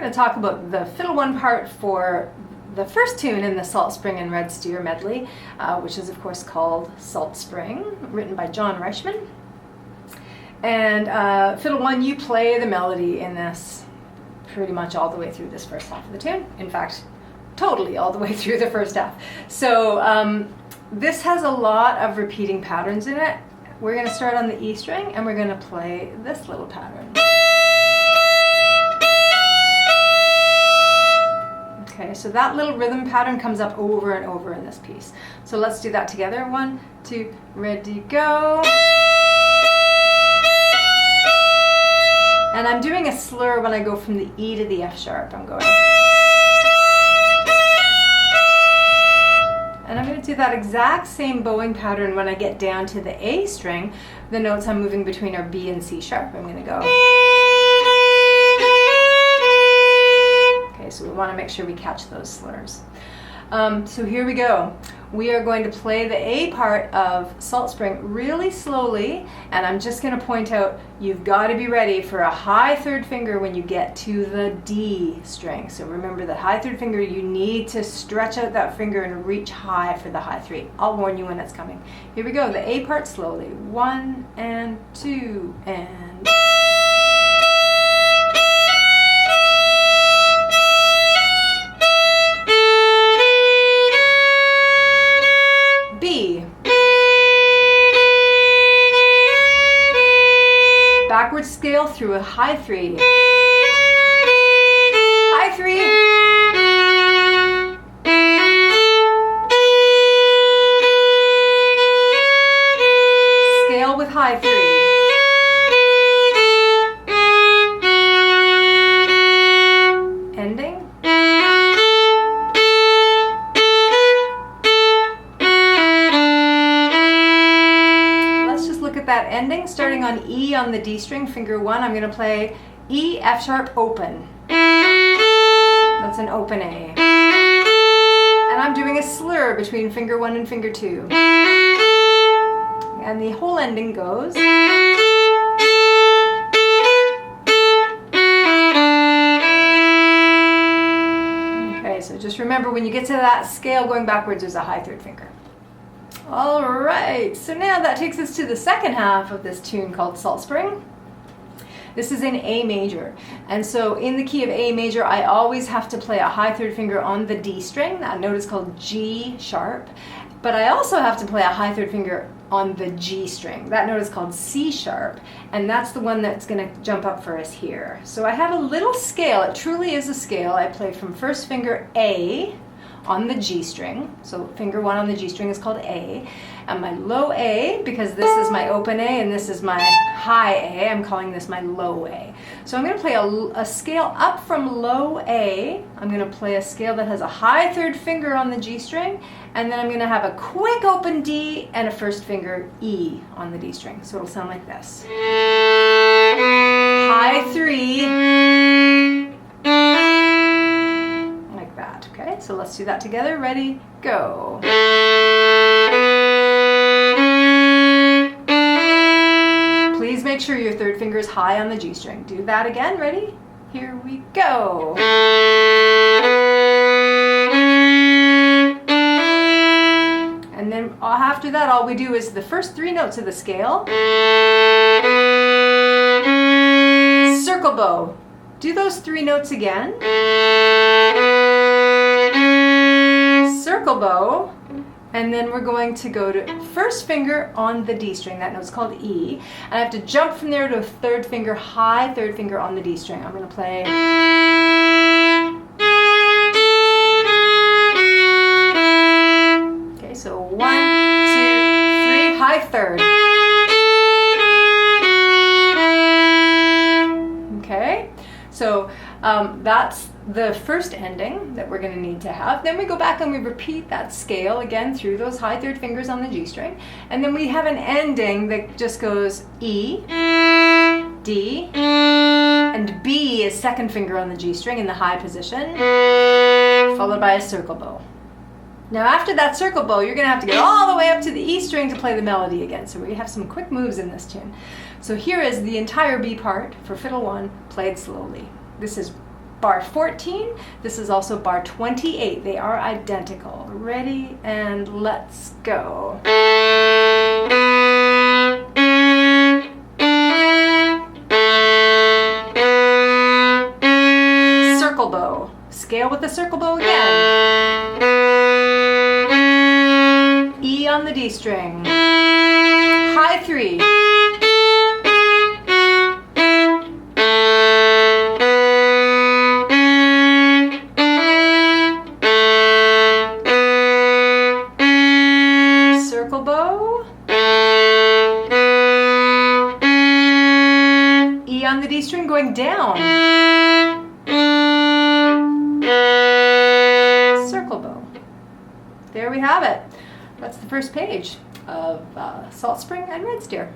going to talk about the fiddle one part for the first tune in the Salt Spring and Red Steer medley, which is of course called Salt Spring, written by John Reichman. And fiddle one, you play the melody in this pretty much all the way through this first half of the tune. In fact, totally all the way through the first half. So this has a lot of repeating patterns in it. We're going to start on the E string and we're going to play this little pattern. Okay, so that little rhythm pattern comes up over and over in this piece. So let's do that together. 1, 2, ready, go. And I'm doing a slur when I go from the E to the F sharp. I'm going. And I'm going to do that exact same bowing pattern when I get down to the A string. The notes I'm moving between are B and C sharp. I'm going to go. Okay, so we want to make sure we catch those slurs. So here we go. We are going to play the A part of Salt Spring really slowly, and I'm just going to point out you've got to be ready for a high third finger when you get to the D string. So remember, the high third finger, you need to stretch out that finger and reach high for the high 3. I'll warn you when it's coming. Here we go, the A part slowly. 1 and 2 and... B. Backward scale through a high 3. High 3. Scale with high 3. Ending. That ending, starting on E on the D string, finger 1, I'm going to play E, F sharp, open. That's an open A. And I'm doing a slur between finger 1 and finger 2. And the whole ending goes. Okay, so just remember when you get to that scale going backwards, there's a high third finger. All right, so now that takes us to the second half of this tune called Salt Spring. This is in A major, and so in the key of A major, I always have to play a high third finger on the D string. That note is called G sharp, but I also have to play a high third finger on the G string. That note is called C sharp, and that's the one that's going to jump up for us here. So I have a little scale. It truly is a scale. I play from first finger A on the G string, so finger 1 on the G string is called A, and my low A, because this is my open A and this is my high A, I'm calling this my low A. So I'm going to play a scale up from low A. I'm going to play a scale that has a high third finger on the G string, and then I'm going to have a quick open D and a first finger E on the D string. So it'll sound like this. High 3, okay, so let's do that together. Ready, go. Please make sure your third finger is high on the G string. Do that again. Ready? Here we go. And then after that, all we do is the first 3 notes of the scale. Circle bow. Do those 3 notes again. Circle bow, and then we're going to go to first finger on the D string. That note's called E, and I have to jump from there to a third finger, high third finger on the D string. I'm going to play. Okay, so 1, 2, 3, high third. Okay, so that's the first ending that we're going to need to have. Then we go back and we repeat that scale again through those high third fingers on the G string, and then we have an ending that just goes E, D, and B is second finger on the G string in the high position, followed by a circle bow. Now after that circle bow, you're going to have to get all the way up to the E string to play the melody again. So we have some quick moves in this tune. So here is the entire B part for fiddle 1 played slowly. This is bar 14. This is also bar 28. They are identical. Ready and let's go. Circle bow. Scale with the circle bow again. E on the D string. High 3. Circle bow. E on the D string going down. Circle bow. There we have it. That's the first page of Salt Spring and Red Steer.